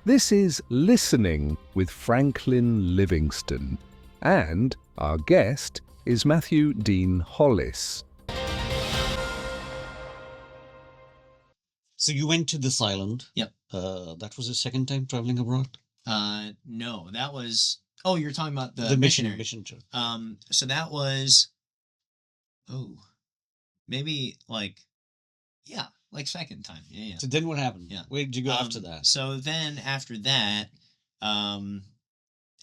This is Listening with Franklin Livingston, and our guest is Matthew Dean Hollis. So you went to this island. Yep. That was the second time traveling abroad? No, that was, oh, you're talking about the mission trip. So that was, maybe like second time. Yeah. So then what happened? Yeah. Where did you go after that? So then after that, end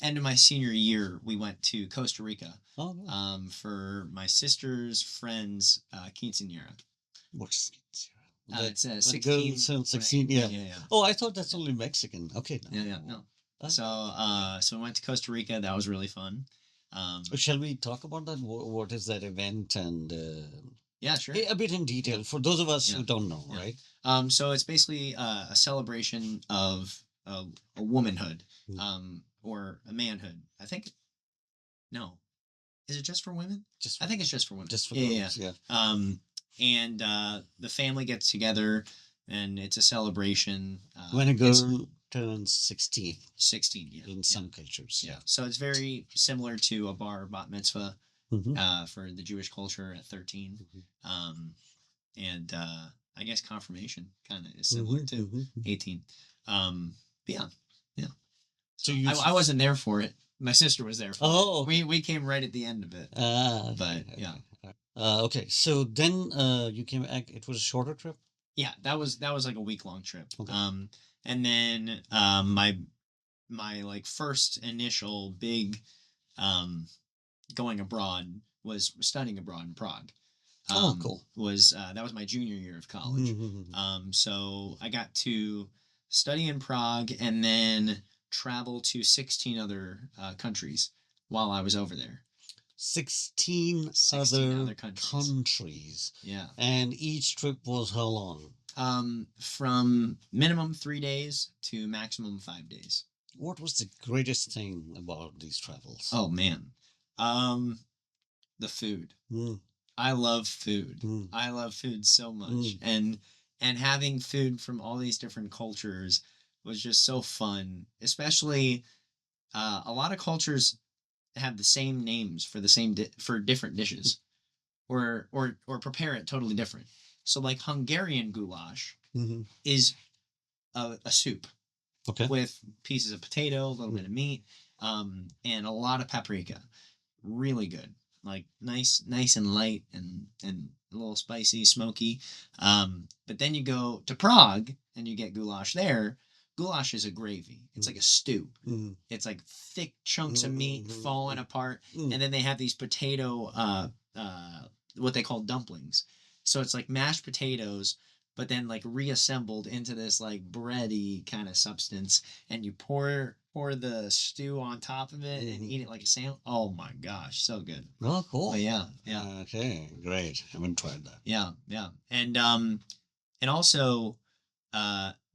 of my senior year, we went to Costa Rica. Oh, no. For my sister's friend's quinceañera. What's it's a 16. 16, yeah. Yeah. Oh, I thought that's only Mexican. Okay. No. Yeah, no. So we went to Costa Rica. That was really fun. Shall we talk about that? What is that event? And yeah, sure. a bit in detail for those of us who don't know, right? So it's basically a celebration of a womanhood, or a manhood. I think. No, is it just for women? I think it's just for women. Just for girls, yeah. And the family gets together, and it's a celebration. When a girl turns 16. 16, yeah. In some cultures, yeah. So it's very similar to a bar bat mitzvah for the Jewish culture at 13. And I guess confirmation kind of is similar to 18. But yeah. So I wasn't there for it. My sister was there for it. We came right at the end of it. Yeah. Okay, so then you came back. It was a shorter trip. Yeah, that was like a week-long trip. Okay. And then my like first initial big going abroad was studying abroad in Prague. Cool. That was my junior year of college. So I got to study in Prague and then travel to 16 other countries while I was over there. 16 other countries. Yeah. And each trip was how long? From minimum 3 days to maximum 5 days. What was the greatest thing about these travels? Oh man. The food. I love food. I love food so much. And having food from all these different cultures was just so fun. Especially a lot of cultures have the same names for for different dishes, or prepare it totally different. So like Hungarian goulash is a soup, with pieces of potato, a little bit of meat, and a lot of paprika. Really good, like nice and light and a little spicy, smoky. But then you go to Prague and you get goulash there. Goulash is a gravy. It's like a stew. It's like thick chunks of meat falling apart. And then they have these potato, what they call dumplings. So it's like mashed potatoes, but then like reassembled into this like bready kind of substance. And you pour the stew on top of it and eat it like a sandwich. Oh my gosh, so good. Oh, cool. But yeah. Okay, great. I haven't tried that. Yeah. And also,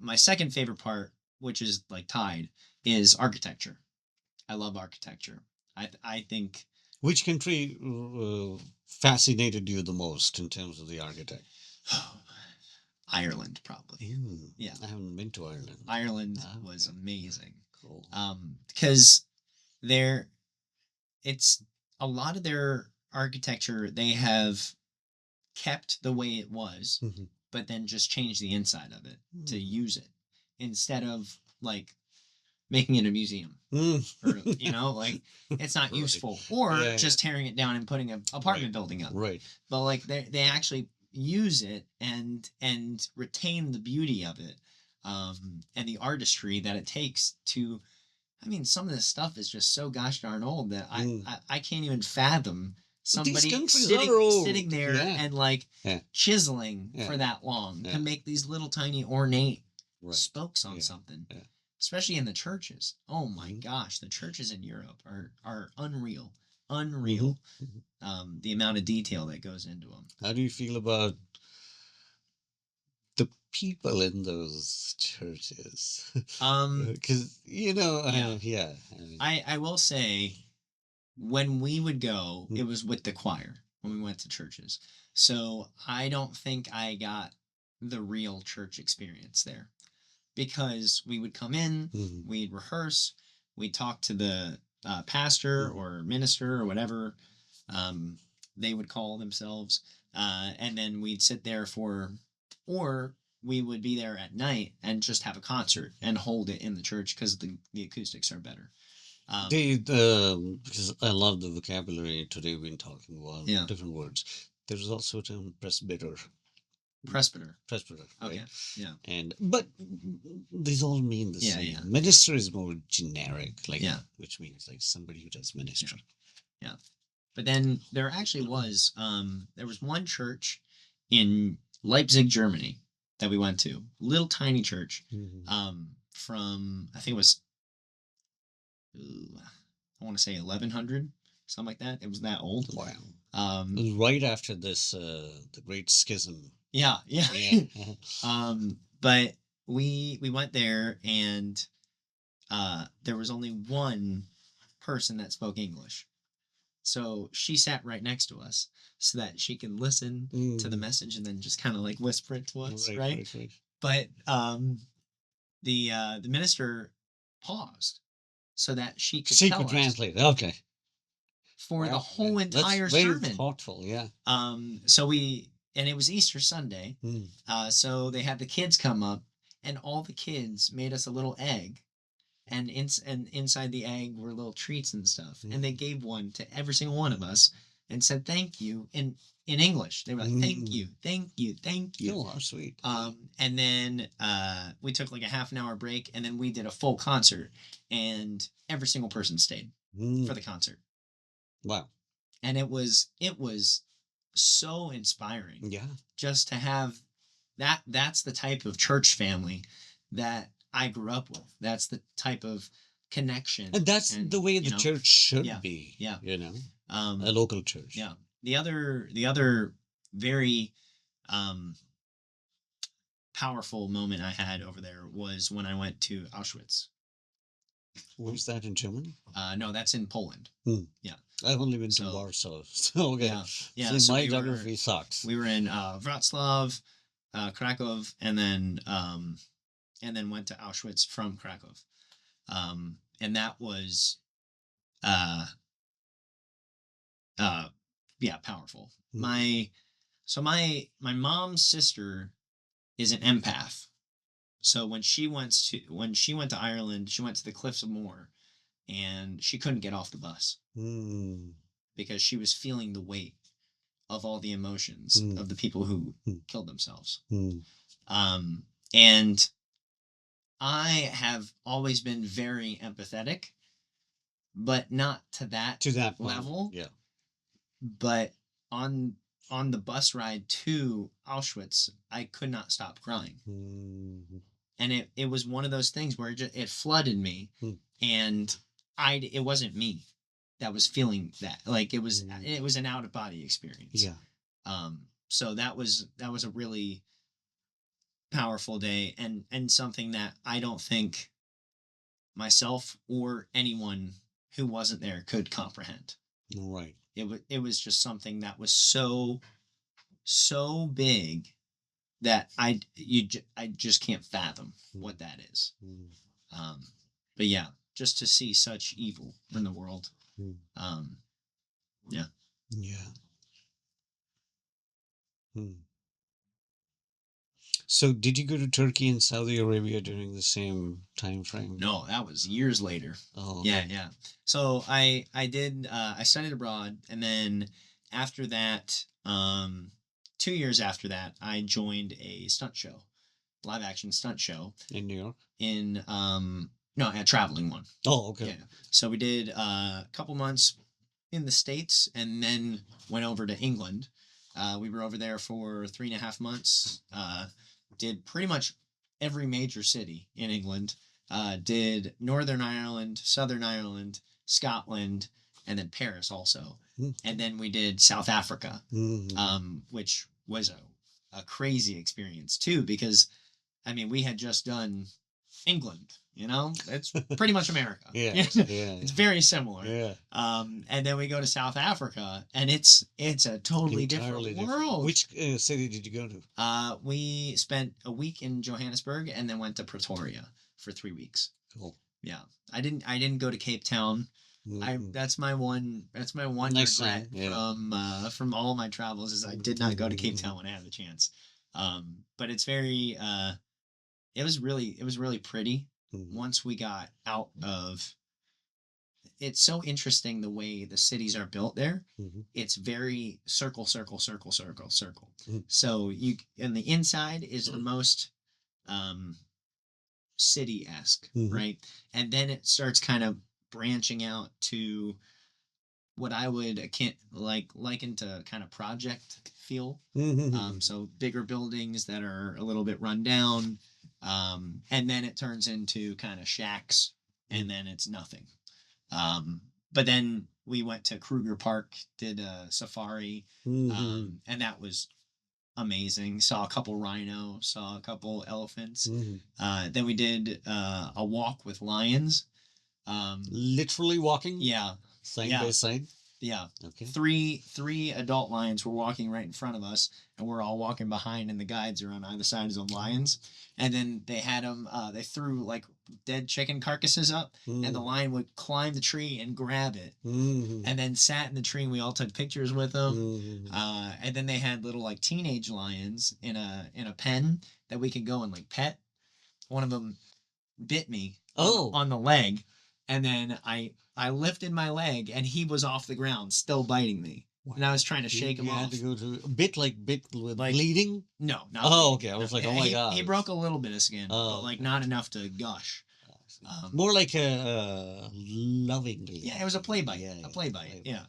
my second favorite part, which is like tied, is architecture. I love architecture. I think. Which country fascinated you the most in terms of the architect? Ireland, probably. Yeah. I haven't been to Ireland. Ireland was amazing. Cool. Because it's a lot of their architecture they have kept the way it was, but then just changed the inside of it to use it instead of like making it a museum, or like it's not useful, or just tearing it down and putting an apartment building up. Right. But like they actually use it and retain the beauty of it, and the artistry that it takes to. I mean, some of this stuff is just so gosh darn old that I can't even fathom somebody sitting there and like chiseling for that long to make these little tiny ornate spokes on something. Especially in the churches. Oh my gosh, the churches in Europe are unreal. The amount of detail that goes into them. How do you feel about the people in those churches? Because I will say, when we would go, it was with the choir when we went to churches. So I don't think I got the real church experience there, because we would come in, we'd rehearse, we'd talk to the pastor or minister or whatever they would call themselves, and then we'd sit there or we would be there at night and just have a concert and hold it in the church because the acoustics are better. Because I love the vocabulary today. We've been talking about different words. There's also a term presbyter. Presbyter. Right? Okay. Yeah. But these all mean the same. Yeah. Minister is more generic, which means like somebody who does ministry. Yeah. But then there actually was there was one church in Leipzig, Germany that we went to. Little tiny church. From I think it was I want to say 1100, something like that. It was that old. Wow. It was right after this the Great Schism. Yeah. But we went there, and there was only one person that spoke English. So she sat right next to us so that she can listen to the message and then just kind of like whisper it to us, right? But the minister paused so that she could tell us translate. Okay. For the whole entire sermon. Very thoughtful, yeah. And it was Easter Sunday. So they had the kids come up, and all the kids made us a little egg. And inside the egg were little treats and stuff. And they gave one to every single one of us and said thank you in English. They were like, thank you, thank you, thank you. Oh, how sweet. And then we took like a half an hour break, and then we did a full concert, and every single person stayed for the concert. Wow. And it was so inspiring. Yeah. Just to have that's the type of church family that I grew up with. That's the type of connection. And that's the way the church should be. Yeah. A local church. Yeah. The other very powerful moment I had over there was when I went to Auschwitz. Where's that, in Germany? No, that's in Poland. Yeah. I've only been to Warsaw. So okay. Yeah. So my geography sucks. We were in Wrocław, Krakow, and then went to Auschwitz from Krakow. And that was powerful. My mom's sister is an empath. So when she went to Ireland, she went to the Cliffs of Moher, and she couldn't get off the bus because she was feeling the weight of all the emotions of the people who killed themselves. And I have always been very empathetic, but not to that level. Yeah. But on the bus ride to Auschwitz, I could not stop crying. And it was one of those things where it flooded me, and it wasn't me that was feeling that. Like it was an out of body experience. Yeah. So that was a really powerful day, and something that I don't think myself or anyone who wasn't there could comprehend. Right. It was just something that was so big that I just can't fathom what that is. But yeah, just to see such evil in the world. Yeah. So did you go to Turkey and Saudi Arabia during the same time frame? No, that was years later. Oh, okay. Yeah. So I did I studied abroad, and then after that, 2 years after that, I joined a stunt show, live action stunt show in New York. No, a traveling one. Oh, okay. Yeah. So we did a couple months in the States, and then went over to England. We were over there for 3.5 months. Did pretty much every major city in England. Did Northern Ireland, Southern Ireland, Scotland, and then Paris also. And then we did South Africa, which was a crazy experience too, because I mean, we had just done England. You know, it's pretty much America. Yeah, It's very similar. yeah. And then we go to South Africa, and it's a totally Entirely different world. Which city did you go to? We spent a week in Johannesburg, and then went to Pretoria for 3 weeks. Cool. Yeah, I didn't go to Cape Town. That's my one Next regret time, yeah. from all my travels is I did not go to Cape Town when I had the chance. But it's very it was really pretty once we got out of. It's so interesting the way the cities are built there. It's very circle, circle, circle, circle, circle. So and the inside is the most city-esque, right? And then it starts kind of branching out to what I would liken to kind of project feel. So bigger buildings that are a little bit run down, and then it turns into kind of shacks, and then it's nothing. But then we went to Kruger Park, did a safari, and that was amazing. Saw a couple rhino, saw a couple elephants. Then we did a walk with lions. Literally walking? Yeah. Side by side? Yeah. Okay. Three adult lions were walking right in front of us, and we're all walking behind, and the guides are on either side of the lions. And then they had them, they threw like dead chicken carcasses up, and the lion would climb the tree and grab it, and then sat in the tree, and we all took pictures with them. And then they had little like teenage lions in a pen that we could go and like pet. One of them bit me on the leg, and then I lifted my leg, and he was off the ground, still biting me. Wow. And I was trying to shake him off. You had to go to bit with bleeding? No, not bleeding. Okay. I was like, oh my God. He broke a little bit of skin, but like not enough to gush. More like a lovingly. Yeah, it was a play bite. A play bite. Yeah.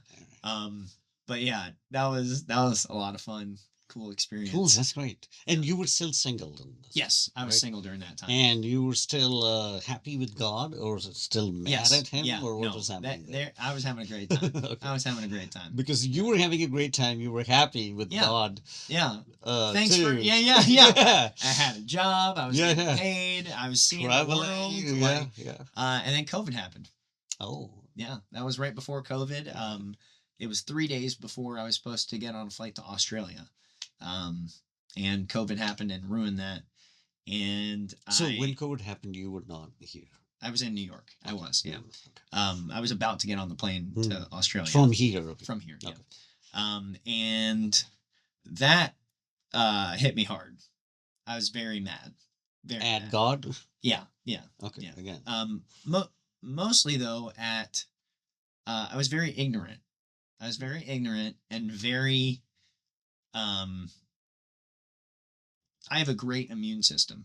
But yeah, that was a lot of fun. Cool experience. Cool, that's great. And you were still single then? Yes, I was single during that time. And you were still happy with God, or was it still mad at him, or what was happening there? I was having a great time. Okay. I was having a great time. Because you were having a great time, you were happy with God. Yeah. Thanks too. Yeah. I had a job, I was getting paid, I was seeing the world. And then COVID happened. Oh. Yeah, that was right before COVID. It was 3 days before I was supposed to get on a flight to Australia. And COVID happened and ruined that. And so when COVID happened, you were not here. I was in New York. I was, yeah. Okay. I was about to get on the plane to Australia. From here. Okay. From here, yeah. And that hit me hard. I was very mad. Very mad. God? Yeah. Okay. Yeah. Again. Mostly though at I was very ignorant. I was very ignorant and very I have a great immune system.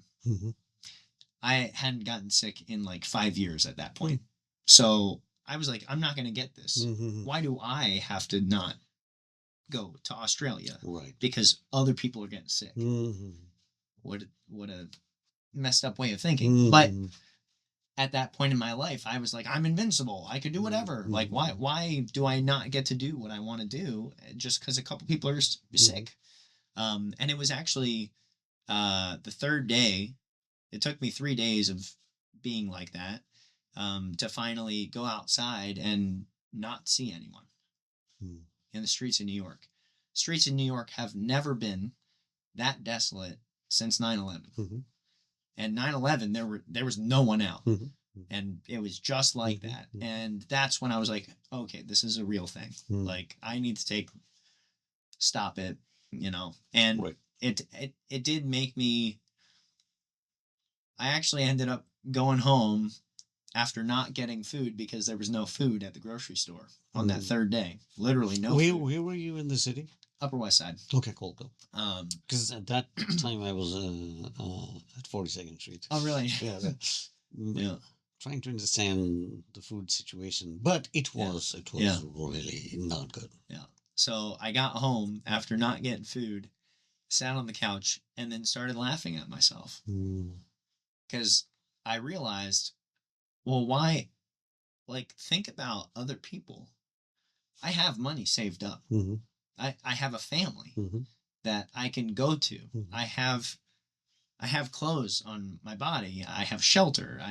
I hadn't gotten sick in like 5 years at that point. So I was like, I'm not going to get this. Why do I have to not go to Australia? Right. Because other people are getting sick. What a messed up way of thinking. But at that point in my life, I was like, I'm invincible. I could do whatever. Like, why do I not get to do what I want to do just because a couple people are sick? And it was actually the third day. It took me 3 days of being like that to finally go outside and not see anyone in the streets of New York. Streets in New York have never been that desolate since 9/11. And 9/11, there was no one out. And it was just like that. And that's when I was like, okay, this is a real thing. Like, I need to stop it, you know. And it did make me, I actually ended up going home after not getting food because there was no food at the grocery store on that third day. Literally no food. Where were you in the city? Upper West Side. Okay, cool. Because at that time I was at 42nd Street. Oh, really? Yeah. Trying to understand the food situation, but it was really not good. Yeah. So I got home after not getting food, sat on the couch, and then started laughing at myself. Because I realized, well, why? Like, think about other people. I have money saved up. I have a family that I can go to. I have I have clothes on my body. I have shelter.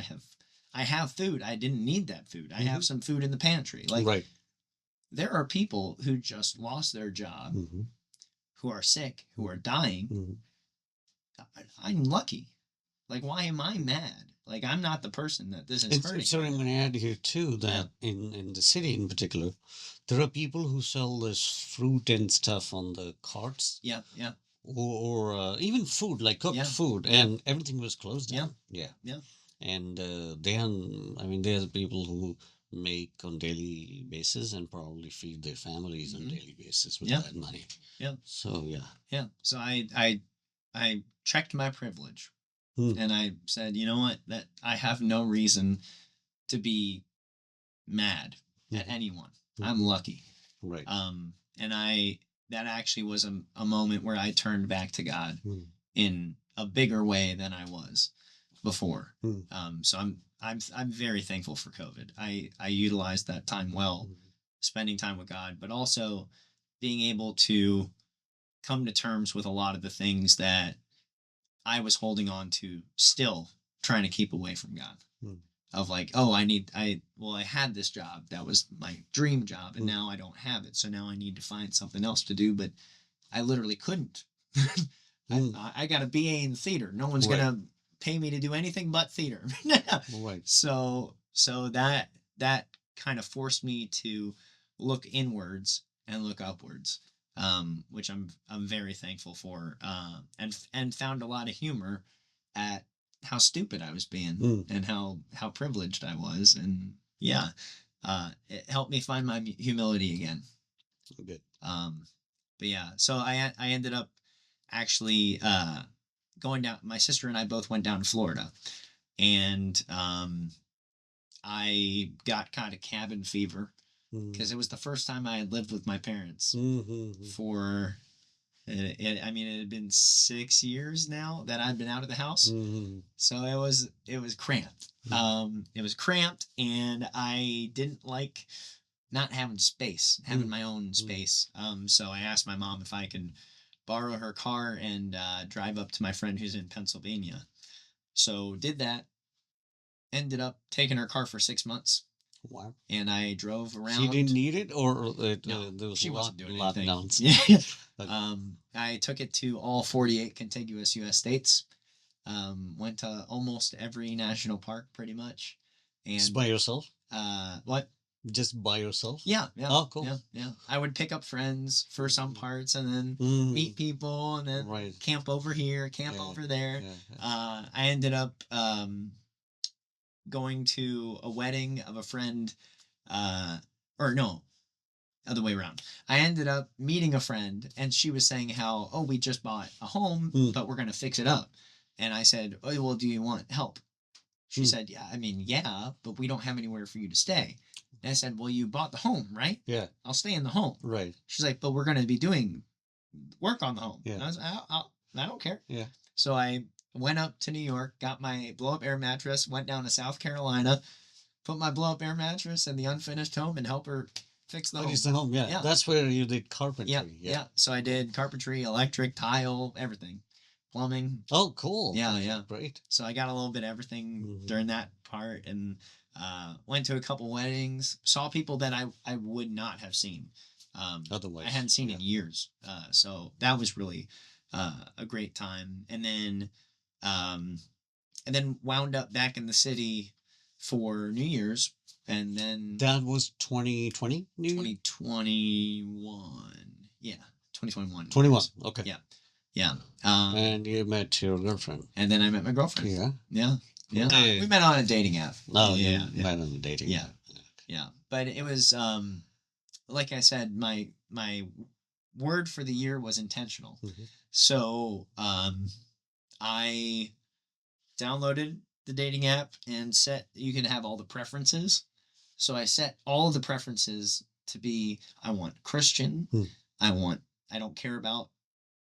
I have food. I didn't need that food. I have some food in the pantry. Like, Right. there are people who just lost their job, who are sick, who are dying. I'm lucky. Like, why am I mad? Like, I'm not the person that this is hurting. So I'm going to add here too that in the city in particular, there are people who sell this fruit and stuff on the carts. Yeah, yeah. Or even food, like cooked food, and everything was closed down. Yeah. And there's people who make on daily basis and probably feed their families on daily basis with that money. Yeah. So So I checked my privilege, and I said, you know what, that I have no reason to be mad at anyone. I'm lucky. Right. And that actually was a moment where I turned back to God in a bigger way than I was before. So I'm very thankful for COVID. I utilized that time well, spending time with God, but also being able to come to terms with a lot of the things that I was holding on to, still trying to keep away from God. Of like, oh, I had this job that was my dream job, and now I don't have it, so now I need to find something else to do, but I literally couldn't. I got a BA in theater. No one's gonna pay me to do anything but theater. Right. So that kind of forced me to look inwards and look upwards, which I'm very thankful for, and found a lot of humor at how stupid I was being and how privileged I was, and it helped me find my humility again. Good. But yeah, so I ended up actually going down. My sister and I both went down to Florida, and I got kind of cabin fever because it was the first time I had lived with my parents for. It had been 6 years now that I'd been out of the house, so it was cramped. It was cramped, and I didn't like not having space, having my own space. So I asked my mom if I could borrow her car and drive up to my friend who's in Pennsylvania. So did that. Ended up taking her car for 6 months. Wow. And I drove around. She didn't need it, or no, there was she wasn't doing anything. lockdowns. Yeah. I took it to all 48 contiguous U.S. states. Went to almost every national park, pretty much. And just by yourself? What? Just by yourself? Yeah. Oh, cool. Yeah. I would pick up friends for some parts, and then meet people, and then camp over here, camp over there. I ended up going to a wedding of a friend, or no, other way around. I ended up meeting a friend, and she was saying how, oh, we just bought a home, but we're going to fix it up. And I said, oh, well, do you want help? She said, yeah, but we don't have anywhere for you to stay. And I said, well, you bought the home, right? Yeah. I'll stay in the home. Right. She's like, but we're going to be doing work on the home. Yeah. And I was like, I don't care. Yeah. So I went up to New York, got my blow-up air mattress, went down to South Carolina, put my blow-up air mattress in the unfinished home, and help her fix the home. Fix the home, yeah. That's where you did carpentry. Yeah. So I did carpentry, electric, tile, everything. Plumbing. Oh, cool. Yeah. Great. So I got a little bit of everything during that part, and went to a couple weddings, saw people that I would not have seen. Otherwise. I hadn't seen in years. So that was really a great time. And then wound up back in the city for New Year's, and then that was 2020. 2021. Yeah, 2021. 21. Okay. Yeah. And you met your girlfriend. And then I met my girlfriend. Yeah. We met on a dating app. Oh, yeah. Met on a dating app. Yeah. But it was like I said, my word for the year was intentional. So I downloaded the dating app and you can have all the preferences. So I set all of the preferences to be, I want Christian. I don't care about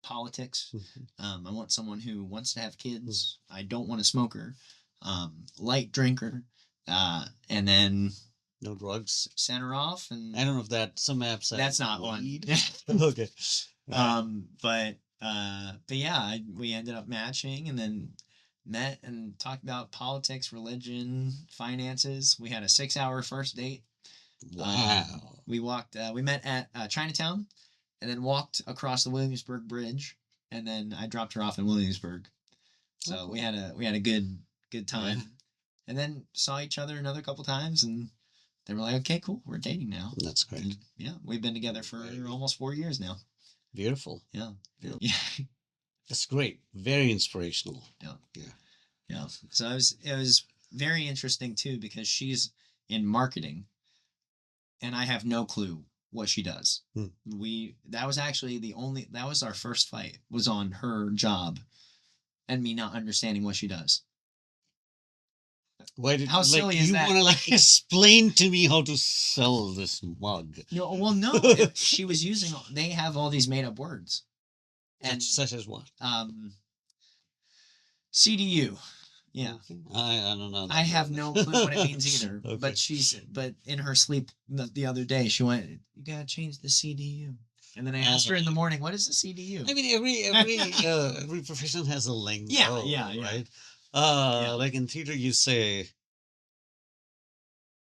politics. I want someone who wants to have kids. I don't want a smoker. Light drinker. And then no drugs. Center off. And I don't know if some apps have that's not weed. one. Okay. But But yeah, we ended up matching, and then met and talked about politics, religion, finances. We had a 6-hour first date. Wow. We walked. We met at Chinatown, and then walked across the Williamsburg Bridge, and then I dropped her off in Williamsburg. So we had a good time, and then saw each other another couple times, and they were like, "Okay, cool, we're dating now." That's great. And yeah, we've been together for almost 4 years now. Beautiful. Yeah. That's great. Very inspirational. Yeah. So it was very interesting too, because she's in marketing, and I have no clue what she does. That was actually that was our first fight, was on her job and me not understanding what she does. How silly is that? You want to explain to me how to sell this mug? No, well, no. She was using. They have all these made up words, and such as what? CDU. Yeah, I don't know. I have no clue what it means either. Okay. But in her sleep the other day, she went, "You gotta change the CDU." And then I asked her in the morning, "What is the CDU?" I mean, every profession has a lingo. Yeah, right. Like in theater, you say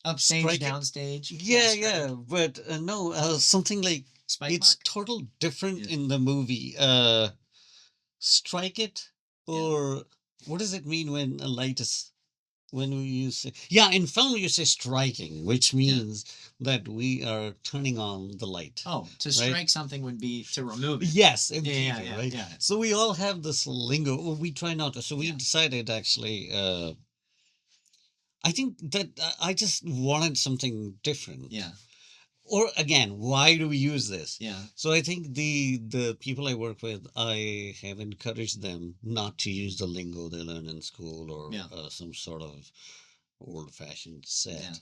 upstage, downstage. Yeah, but no, something like Spike it's mark? Total different in the movie. Strike it, or what does it mean when a light is? When you say in film you say striking, which means that we are turning on the light. Oh, to strike something would be to remove it. Yes, in theater, right? Yeah. So we all have this lingo. We try not to. So we decided actually. I think that I just wanted something different. Yeah. Or again, why do we use this? Yeah. So I think the people I work with, I have encouraged them not to use the lingo they learn in school or some sort of old-fashioned set.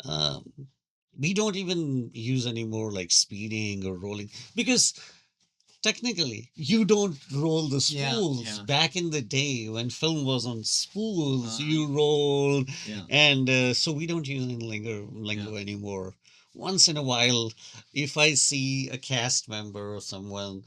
Yeah. We don't even use anymore like speeding or rolling, because technically you don't roll the spools. Back in the day when film was on spools, you rolled. And so we don't use any lingo anymore. Once in a while, if I see a cast member or someone,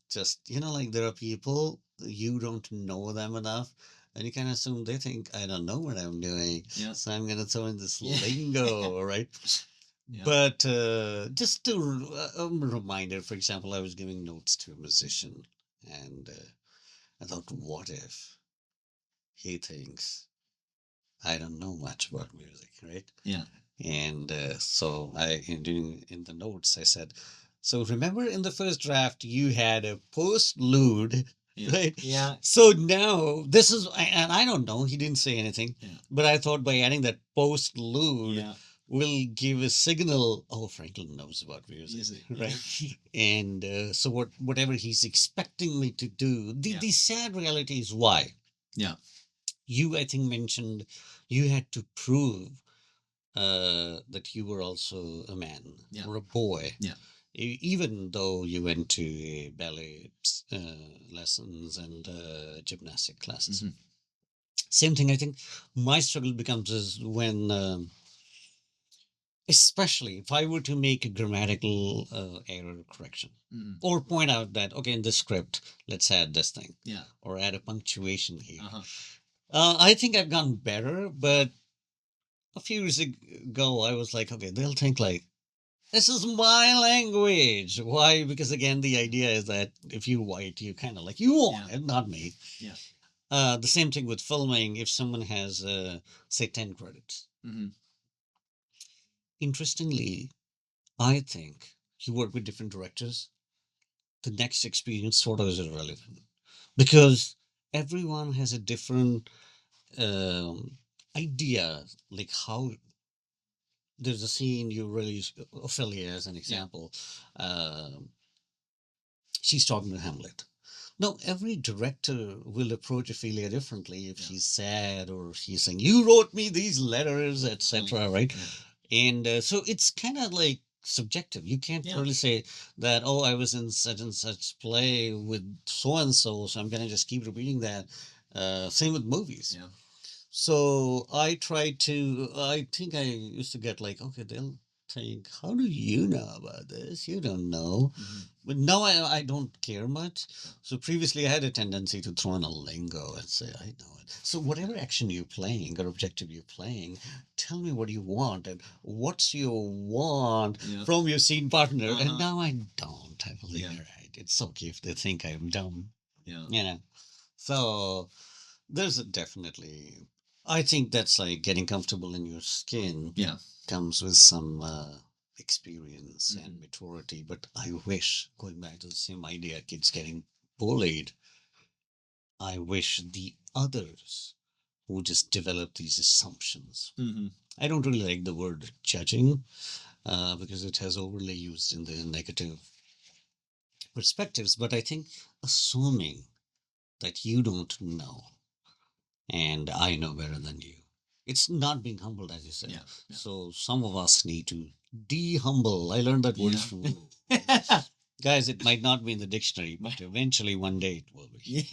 just like there are people you don't know them enough, and you kind of assume they think I don't know what I'm doing, so I'm gonna throw in this lingo, right? Yeah. But just to a reminder, for example, I was giving notes to a musician, and I thought, what if he thinks I don't know much about music, right? Yeah. And so in the notes, I said, so remember in the first draft, you had a postlude, right? Yeah. So now this is, and I don't know, he didn't say anything, but I thought by adding that postlude, will give a signal. Oh, Franklin knows about music, right? And so whatever he's expecting me to do, the sad reality is why. Yeah. You, I think, mentioned you had to prove that you were also a man or a boy. Yeah. Even though you went to ballet lessons and gymnastic classes. Mm-hmm. Same thing, I think my struggle becomes is when, especially if I were to make a grammatical error correction or point out that, okay, in this script, let's add this thing or add a punctuation here. I think I've gotten better, but a few years ago, I was like, okay, they'll think like, this is my language. Why? Because again, the idea is that if you're white, you kind of like, you want it, not me. Yeah. The same thing with filming. If someone has, say, 10 credits. Mm-hmm. Interestingly, I think you work with different directors, the next experience sort of is irrelevant, because everyone has a different idea, like how there's a scene you really, Ophelia as an example, she's talking to Hamlet. Now, every director will approach Ophelia differently if she's sad or she's saying, you wrote me these letters, etc., right? And so it's kind of like subjective. You can't really say that, oh, I was in such and such play with so-and-so, so I'm going to just keep repeating that. Same with movies. So I think I used to get like, okay, they'll think, how do you know about this? You don't know. But now I don't care much. So previously I had a tendency to throw in a lingo and say, I know it. So whatever action you're playing or objective you're playing, tell me what you want and what's your want from your scene partner. And now I don't. I believe you're right. It's okay if they think I'm dumb. Yeah. You know. So there's definitely, I think that's like getting comfortable in your skin. Yeah. Comes with some experience and maturity. But I wish, going back to the same idea, kids getting bullied, I wish the others who just develop these assumptions. I don't really like the word judging because it has overly used in the negative perspectives. But I think assuming that you don't know and I know better than you. It's not being humbled, as you said. Yeah. So some of us need to de-humble. I learned that word from guys. It might not be in the dictionary, but eventually one day it will be.